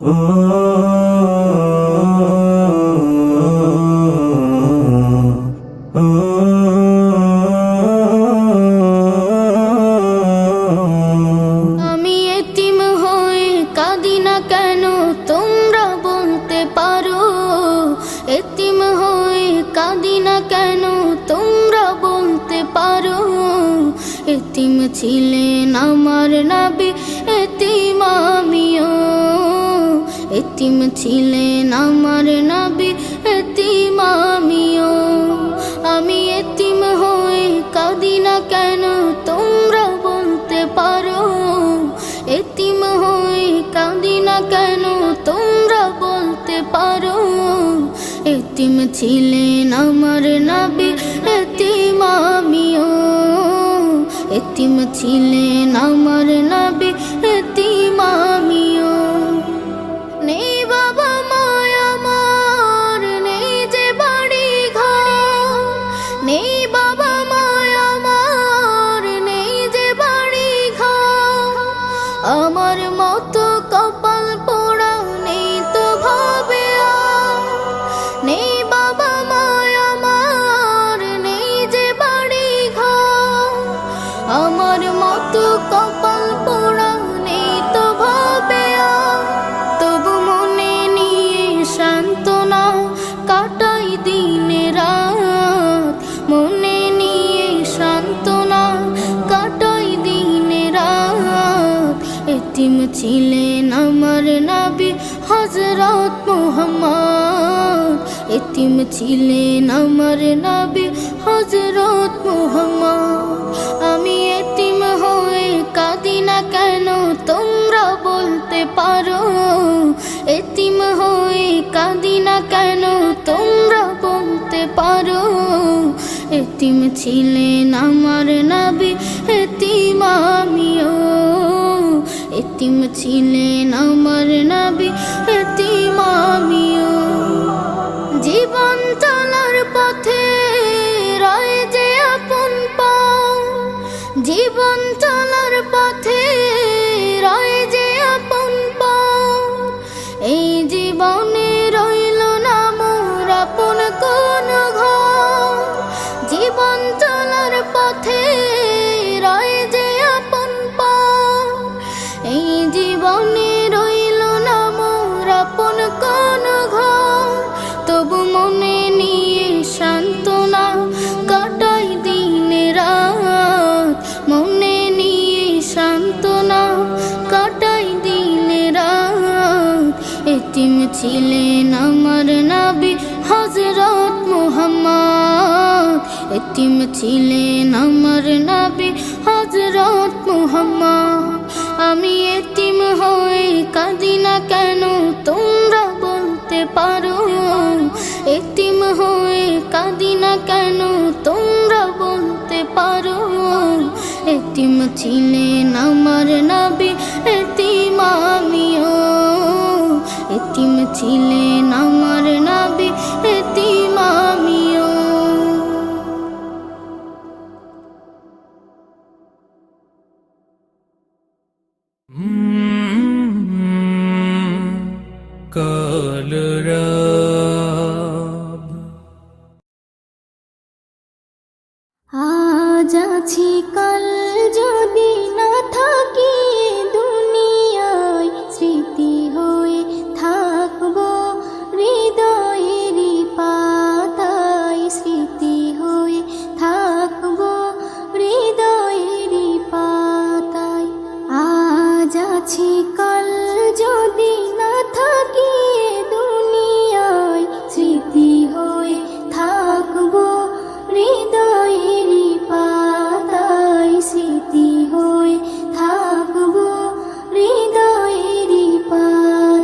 আমি এতিম হয়ে কাঁদি না কেন তোমরা বলতে পারো, এতিম হয়ে কাঁদি না কেন তোমরা বলতে পারো। এতিম ছিলেন আমার নবী, এতিম আমিও। এতিম ছিলেন আমার নবী, এতিম আমিও। আমি এতিম হয়ে কাঁদি না কেন তোমরা বলতে পারো, এতিম হয়ে কাঁদি না কেন তোমরা বলতে পারো। এতিম ছিলেন আমার নবী, এতিম আমিও। এতিম ছিলেন আমার নবী, এতিম আমিও। নেই বাবা মায় আমার, নেই যে বাড়ি ঘর। নেই বাবা মায় আমার, নেই যে বাড়ি ঘর। আমার মতো কপাল পোড়া নেই তো ভাবে আর। নেই বাবা মায় আমার, নেই যে বাড়ি ঘর। আমার মতো কপাল পোড়া নেই তো ভাবে আর। তবু মনে নিয়ে সান্ত্বনা কাটাই দিনে রাত। মনে নিয়ে সান্ত্বনা কাটাই দিনে রাত। এতিম ছিলেন আমার নবী হযরত মুহাম্মদ। এতিম ছিলেন আমার নবী হযরত মুহাম্মদ। আমি এতিম হয়ে কাঁদি না কেন তোমরা বলতে পারো, এতিম হয়ে কাঁদি না কেন তোমরা বলতে পারো। এতিম ছিলেন আমার নবী, এতিম আমিও। এতিম ছিলেন আমার নবী, এতিম আমিও। জীবন চলার পথে রয় যে আপন পাও। জীবন চলার পথে রয় যে আপন পাও। এই জীবনে রইল না মোর আপন কোন ঘর। জীবন চলার পথে রয় যে আপন পাও। এই জীবনে রইল না মোর আপন কোন ঘর। তবু মনে নিয়ে সান্ত্বনা কাটাই দিনে রাত। মনে নিয়ে সান্ত্বনা কাটাই দিনে রাত। এতিম ছিলেন আমার নবী হযরত মুহাম্মদ। এতিম ছিলেন আমার নবী হযরত মুহাম্মদ। আমি এতিম হয়ে কাঁদি না কেন তোমরা বলতে পারো, এতিম হয়ে কাঁদি না কেন তোমরা বলতে পারো। এতিম ছিলেন আমার নবী, এতিম আমিও। এতিম ছিলেন আমার নবী, এতিম আমিও। কালরাব আজ আছি কাল যদি না থাকি দুনিয়ায়, স্মৃতি হয়ে থাকবো হৃদয়েরই পাতায়। স্মৃতি হয়ে থাকবো হৃদয়েরই পাতায়। আজ আছি কাল যদি না থাকি দুনিয়ায়, স্মৃতি হয়ে থাকবো হৃদয়েরই পাতায়। স্মৃতি হয়ে থাকবো হৃদয়েরই পাতায়।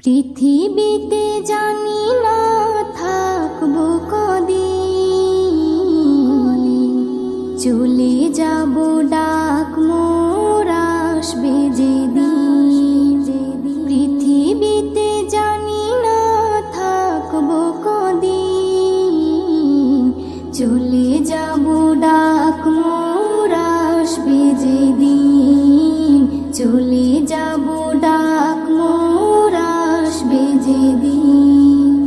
পৃথিবীতে জানি না থাকবো কদিন, চলে যাব ডাক মোর আসবে যেদিন। পৃথিবীতে জানি না থাকবো কদিন, চলে যাব ডাক মোর আসবে যেদিন। চলে যাব ডাক মোর আসবে যেদিন।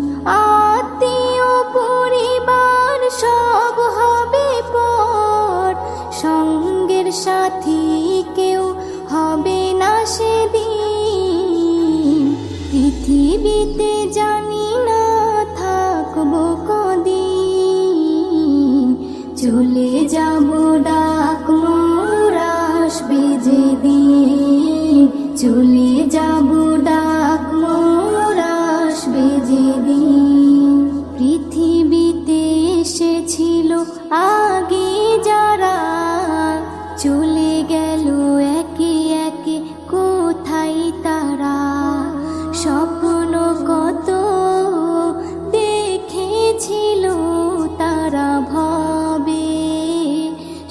আত্মীয় পরিবার সব হবে পর, সঙ্গের সাথী কেউ হবে না সেদিন। পৃথিবীতে জানি না থাকবো কদিন, চলে যাব ডাক মোর আসবে যেদিন। চলে যাব ডাক মোর আসবে যেদিন। পৃথিবীতে এসেছিল আগে যারা, চলে গেল একে একে কোথায় তারা। স্বপ্ন কত দেখেছিল তারা ভবে,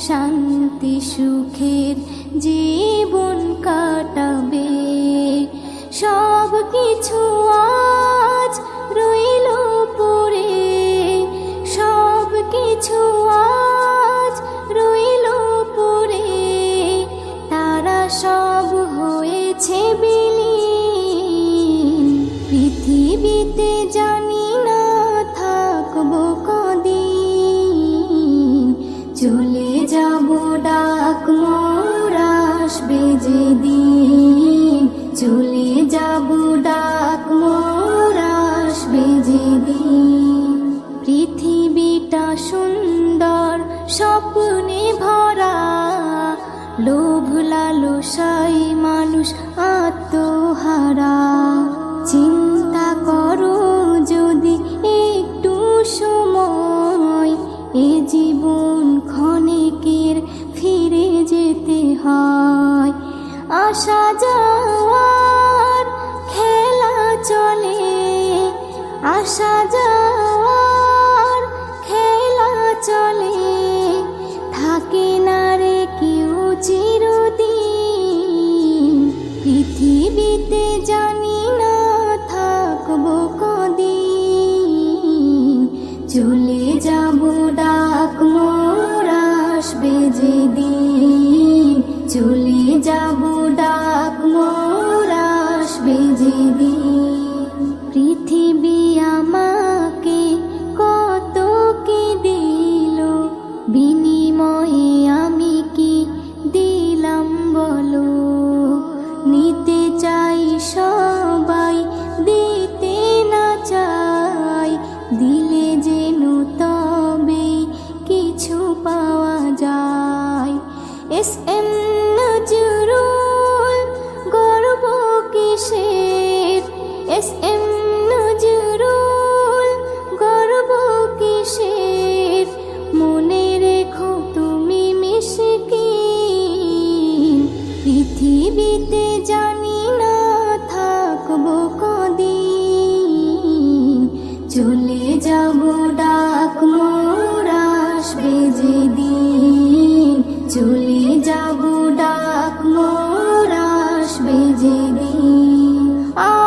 শান্তি সুখের জীবন কাটাবে। সব কিছু আজ রইল পড়ে, সব কিছু আজ রইল পড়ে। তারা সব হয়েছে বিলীন। পৃথিবীতে জানি না থাকবো কদিন, চলে যাব ডাক মোর আসবে যেদিন। চলে যাব ডাক মোর আসবে যেদিন। পৃথিবীটা সুন্দর স্বপ্নে ভরা, লোভ লালসায় মানুষ আত্মহারা। চিন্তা করো যদি একটু সময়, এ জীবন ক্ষণিকের ফিরে যেতে হয়। আসা যাওয়ার খেলা চলে, আসা যাওয়ার খেলা চলে। থাকে না রে কেউ চিরদিন। পৃথিবীতে জানি না থাকবো কদিন, চলে যাব ডাক মোর আসবে যেদিন। চলে যাব ডাক মোর আসবে যেদিন। পৃথিবী আমাকে কত কি দিল, বিনিময়ে আমি কি দিলাম বলো। নিতে চাই সবাই, দিতে না চাই, দিলে যেন তবে কিছু পাওয়া যায়। এস.এম. নজরুল, গর্ব কিসের। এস.এম. নজরুল, গর্ব কিসের। মনে রেখো তুমি মিসকিন। পৃথিবীতে জানি না থাকবো কদিন, চলে যাব ডাক মোর আসবে যেদিন। চলে যাব ডাক মোর আসবে যেদিন।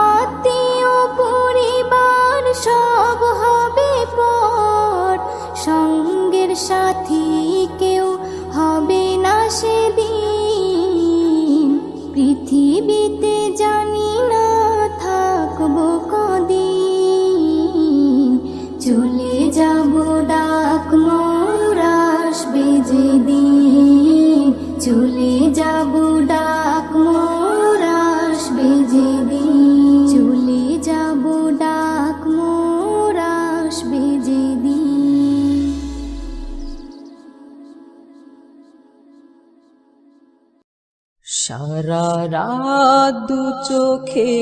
আত্মীয় পরিবার সব হবে পর, সঙ্গের সাথী কেউ হবে না সেদিন। পৃথিবীতে জানি না থাকবো কদিন, চলে যাব ডাক মোর আসবে যেদিন। চলে যাব ডাক মোর আসবে যেদিন। চলে যাব ডাক মোর আসবে যেদিন। সারা রাত দু চোখে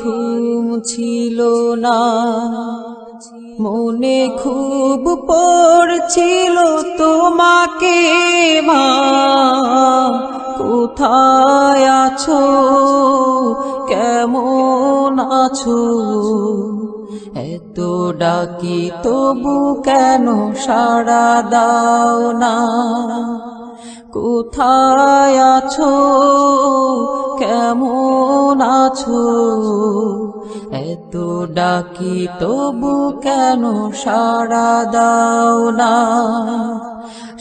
ঘুম ছিল না, মনে খুব পড়ছিল তোমাকে মা। কোথায় আছো, কেমন আছো, এত ডাকি তবু কেন সাড়া দাও না। কোথায় আছো, কেমন আছো, এত ডাকি তবু কেন সাড়া দাও না।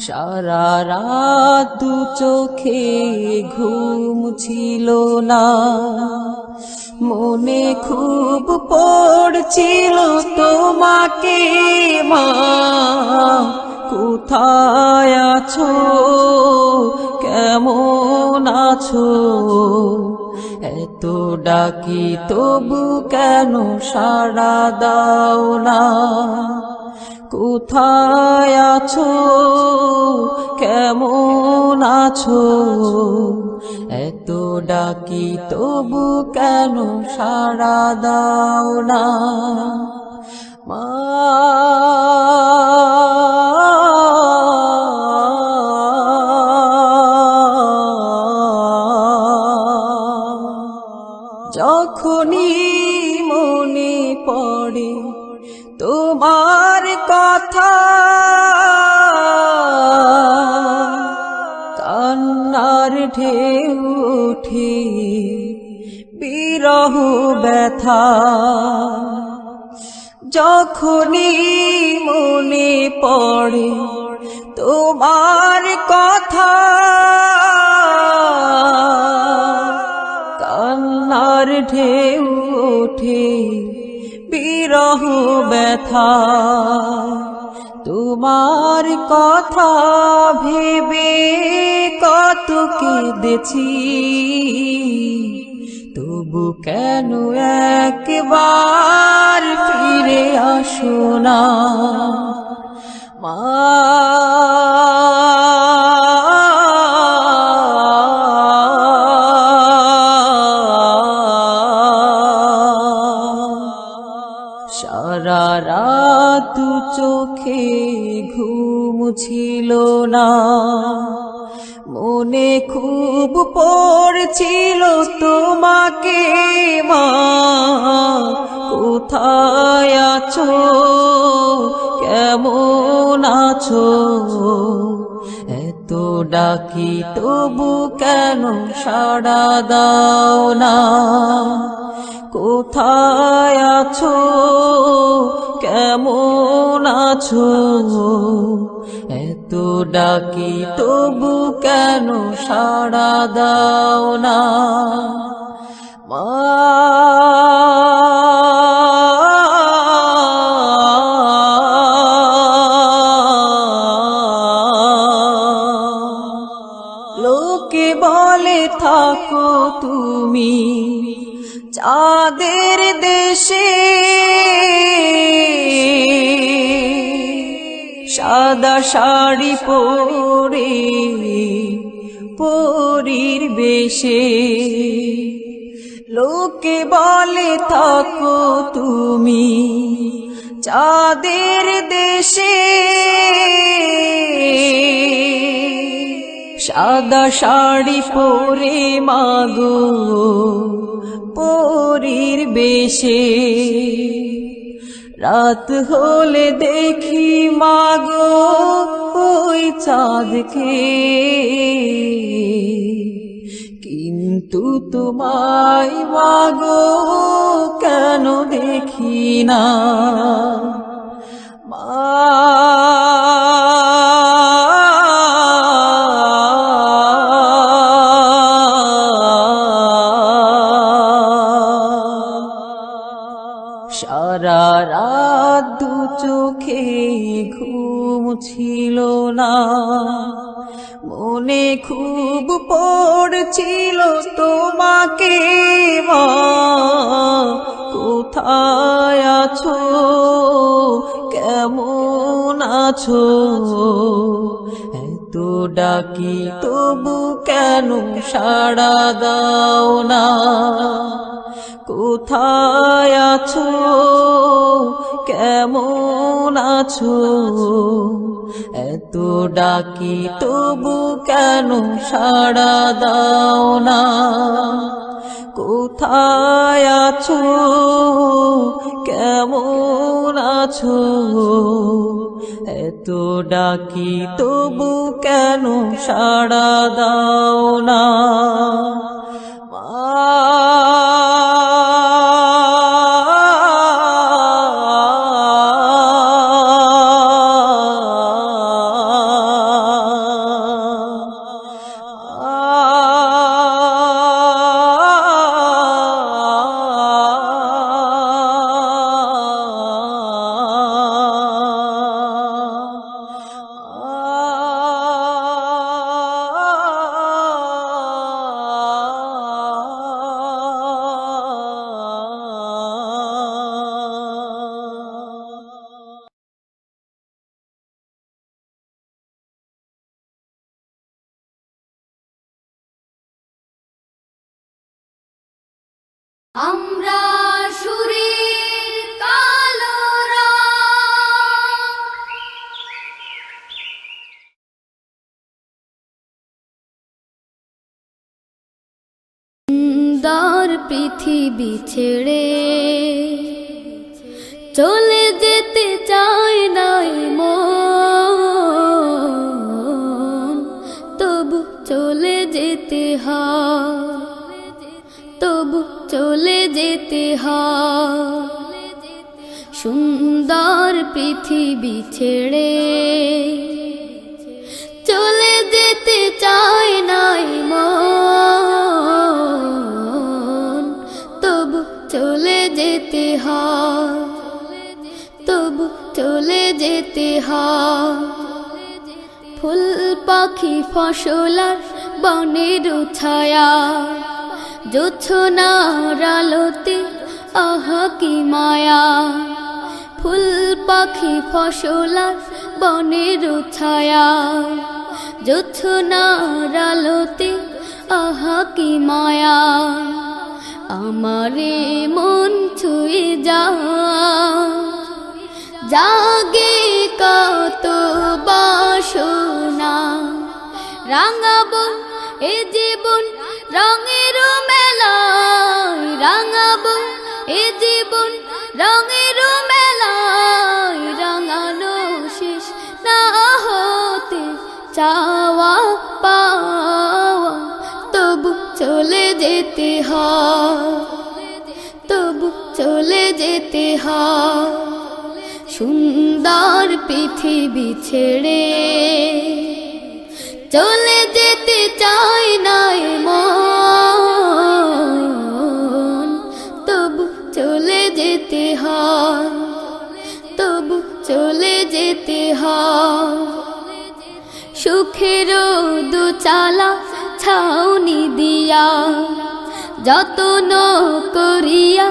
সারা রাত দু চোখে ঘুম ছিল না, মনে খুব পড়ছিল তোমাকে মা। কোথায় আছো, কেমন আছো, এত ডাকি তবু কেন সাড়া দাও না। কোথায় আছো, কেমন আছো, এত ডাকি তবু কেন সাড়া দাও না। মা যখনই মনে পড়ে তোমার কথা, কান্নার ঢেউ ওঠে বিরহ ব্যথা। যখনই মনে পড়ে তোমার কথা, কান্নার ঢেউ ওঠে বিরহ ব্যথা। তোমার কথা ভেবে কত কেঁদেছি, তবু কেন একবার ফিরে আসো না মা। সারা রাত দু চোখে ঘুম ছিল না, মনে খুব পড়ছিল তোমাকে মা। কোথায় আছো, কেমন আছো, এত ডাকি তবু কেন সাড়া দাও না। কোথায় আছো, কেমন আছো, এত ডাকি তবু কেন সাড়া দাও না মা। লোকে বলে থাকো তুমি চাঁদের দেশে, সাদা শাড়ি পরে পরীর বেশে। লোকে বলে থাকো তুমি চাঁদের দেশে, সাদা শাড়ি পরে মাগো পরীর বেশে। রাত হলে দেখি মাগো ওই চাঁদকে, কিন্তু তোমায় মাগো কেন দেখি না মা। সারা রাত দু চোখে ঘুম ছিল না, মনে খুব পড়ছিল তোমাকে মা। কোথায় আছো, কেমন আছো, এত ডাকি তবু কেন সাড়া দাও না। কোথায় আছো, কেমন আছো, এত ডাকি তবু কেন সাড়া দাও না? কোথায় আছো, কেমন আছো? এত ডাকি তবু কেন সাড়া দাও না? আমরা সুরের কালো রং, সুন্দর পৃথিবী ছেড়ে চলে যেতে চায় নাই মন, তবু চলে যেতে হয়, তবু চলে যেতে হয়। সুন্দর পৃথিবী ছেড়ে চলে যেতে চায় নাই মন, তবু চলে যেতে হয়, তবু চলে যেতে হয়। ফুল পাখি ফসল আর বনের ছায়া, জোছনার আলোতে আহা কি মায়া। ফুল পাখি ফসল আর বনের ছায়া, জোছনার আলোতে আহা কি মায়া। আমারে মন ছুঁয়ে জাগে কত বাসনা, রাঙাবো এ জীবন রঙের মেলায়, রাঙাবো এ জীবন রঙের মেলায়। রাঙানো শেষ না হতে চাওয়া পাওয়া, তবু চলে যেতে হয়, তবু চলে যেতে হয়। সুন্দর পৃথিবী ছেড়ে চলে যেতে চাই নাই মন, তবু চলে যেতে হয়, তবু চলে যেতে হয়। সুখের দুচালা ছাউনি দিয়া, যত্ন করিয়া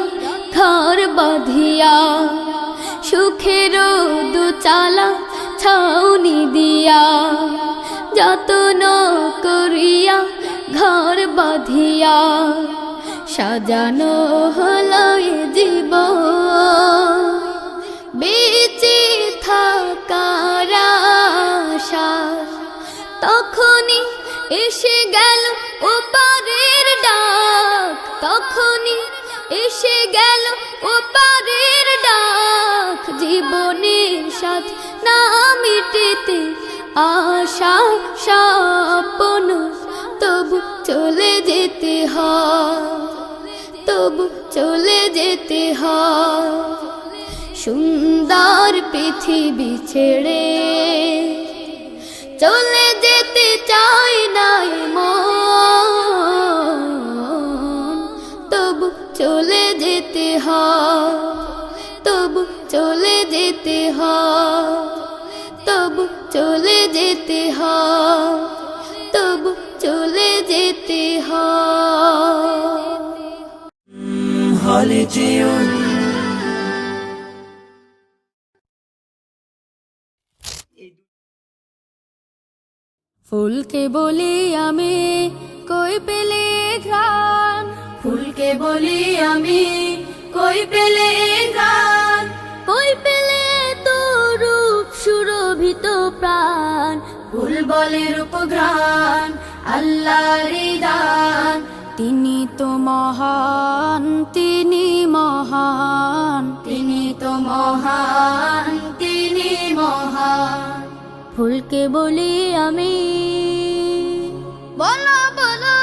ঘর বাঁধিয়া। সুখের দুচালা ছাউনি দিয়া, যত্ন করিয়া ঘর বাঁধিয়া। সাজানো হলো এ জীবন বেঁচে থাকার আশা, তখনই এসে গেল ওপারের ডাক, তখনই এসে গেল ওপারের ডাক। জীবনের সাথ না মিটেতে আশা স্বপ্ন, তবু চলে যেতে হয়, তবু চলে যেতে হয়। সুন্দর পৃথিবী ছেড়ে চলে যেতে চাই নাই মন, তবু চলে যেতে হয়, তবু চলে যেতে হয়, তবু চলে যেতে হয়, তবু চলে যেতে হয়। হলে যেও ফুলকে বলি আমি কই পেলে ঘ্রাণ, ফুলকে বলি আমি কই পেলে ঘ্রাণ, কই পেলে তো রূপ সুরভিত প্রাণ। ফুল বলে রূপঘ্রাণ আল্লাহর দান। তিনি তো মহান, তিনি মহান, তিনি তো মহান, তিনি মহান। ফুলকে বলি আমি, বলো বলো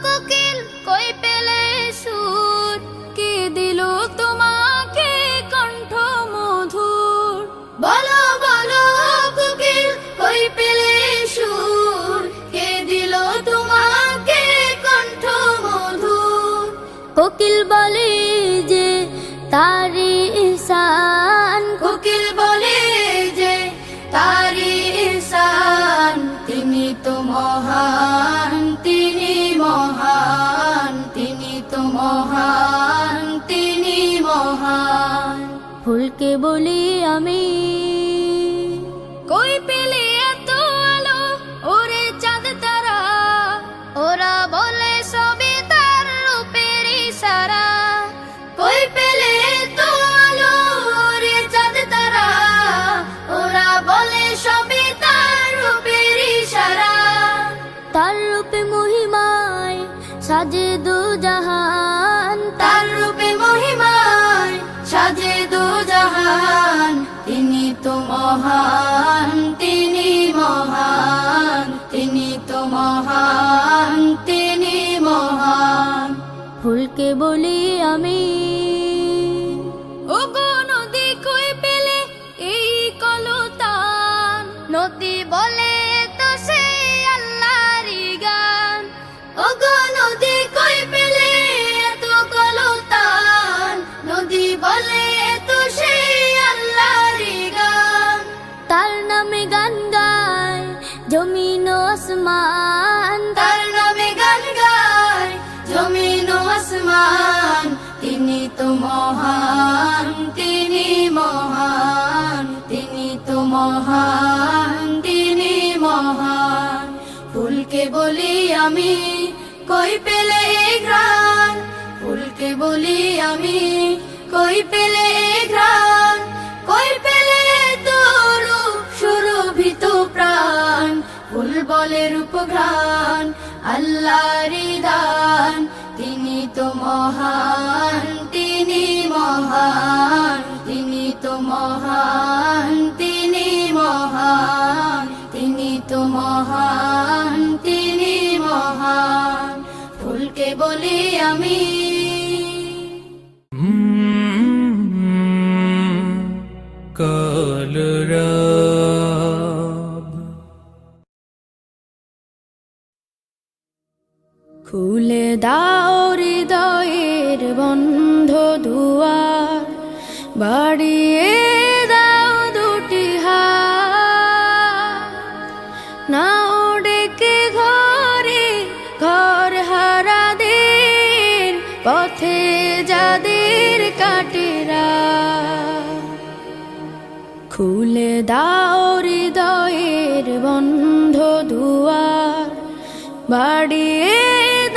কোকিল কই পেলে সুর, কে দিল তোমাকে কণ্ঠ মধুর। বলো বলো কোকিল কই পেলে সুর, কে দিল তোমাকে কণ্ঠ মধুর। কোকিল বলে যে তারি ইহসান, কোকিল বলে যে তারি ইহসান। তিনি তো মহান, তিনি মহান, তিনি তো মহান, তিনি মহান। ফুলকে বলি আমি, কই পেলে এত আলো ওরে চাঁদ তারা, ওরা বলে সবে তার রূপের ইশারা। কই পেলে এত আলো ওরে চাঁদ তারা, ওরা বলে সবে তার রূপের ইশারা। তার রূপে মহিমায় সাজে দু জাহান, তার রূপে মহিমায় সাজে দু জাহান। তিনি তো মহান, তিনি মহান, তিনি তো মহান, তিনি মহান। ফুলকে বলি আমি, ওগো নদী কই পেলে এই কলতান, নদী বলে তো সে আল্লাহরই গান। ওগো নদী কই পেলে এত কলতান, নদী বলে তো সে আল্লাহরই গান। তার নামে গান গায় জমিন ও আসমান, তার নামে গান গায় জমিন ও আসমান। তিনি তো মহান, তিনি মহান, তিনি তো মহান, তিনি মহান। ফুলকে বলি আমি, কই পেলে এই ঘ্রাণ, ফুলকে বলি আমি, কই পেলে এই ঘ্রাণ। কই পেলে তোর সুরভিত প্রাণ, ফুল বলে রূপঘ্রাণ আল্লাহর দান। তিনি তো মহান, তিনি মহান, তিনি তো মহান, তিনি মহান, তিনি তো মহান, তিনি মহান। ফুলকে বলি আমি, কলরব। খুলে দাও হৃদয়ের বন্ধ দুয়ার, বাড়িয়ে দাও দুটি হাত। নাও ডেকে ঘরে ঘর হারা দিন, পথে যাদের কাটেরা। খুলে দাও হৃদয়ের বন্ধ দুয়ার, বাড়িয়ে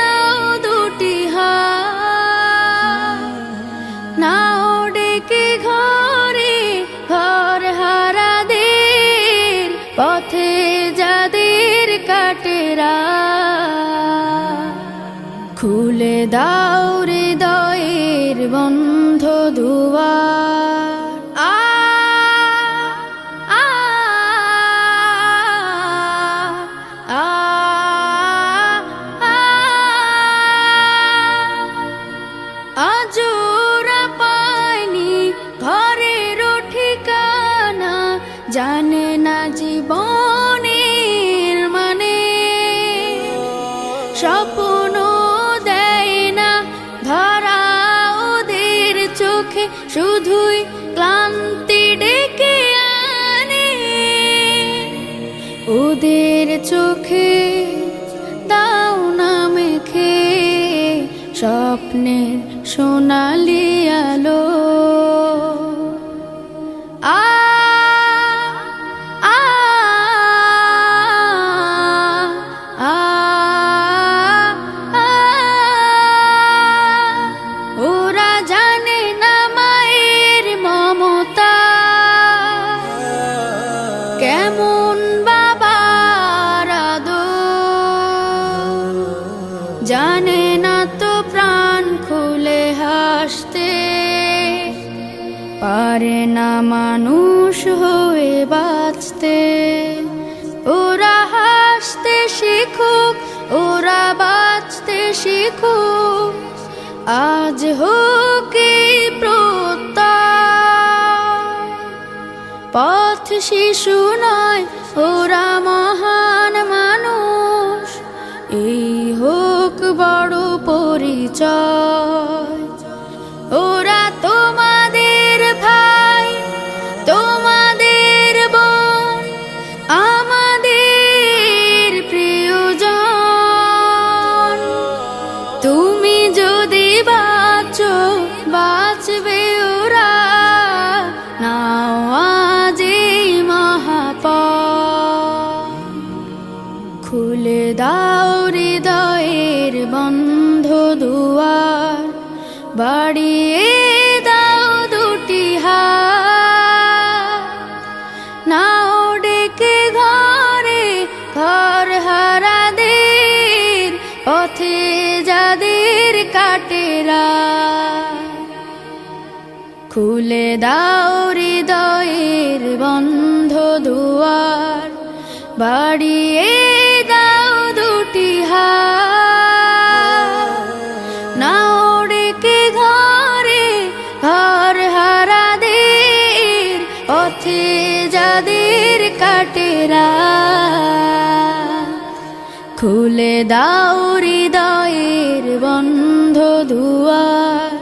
দাও দুটি হাত। নাও ডেকে ঘরে ঘর হারাদের, পথে যাদের কাটেরা। খুলে দাও হৃদয়ের বন্ধ দুয়ার। আজোরা পায়নি ঘরের ঠিকানা, জানে না জীবনের মানে। স্বপ্ন দেয় না ধরা ওদের চোখে, শুধুই ক্লান্তি ডেকে আনে। ওদের চোখে দাও না মেখে স্বপ্নের সোনালি আলো। ওরা জানে না মায়ের মমতা, কেমন বাবা পারে না মানুষ হয়ে বাঁচতে। ওরা হাসতে শিখুক, ওরা বাঁচতে শিখুক, আজ হোক এই প্রত্যয়। পথ শিশু নয়, ওরা মহান মানুষ, এই হোক বড় পরিচয়। ওরা তোমাদের ভাই, তোমাদের বোন, আমাদের প্রিয়জন। তুমি যদি বাঁচো, বাঁচবে ওরা, নাও আজ এই মহাপথ। খুলে দাও হৃদয়ের বন্ধ দুয়ার, বাড়িয়ে দাও দুটি হাত। নাও ডেকে ঘরে ঘর হারাদের, পথে যাদের কাটে রাত। খুলে দাও হৃদয়ের বন্ধ দুয়ার, বাড়িয়ে দাও দুটি হাত। নাও ডেকে ঘরে ঘর হারাদের, পথে যাদের কাটে রাত। খুলে দাও হৃদয়ের বন্ধ দুয়ার।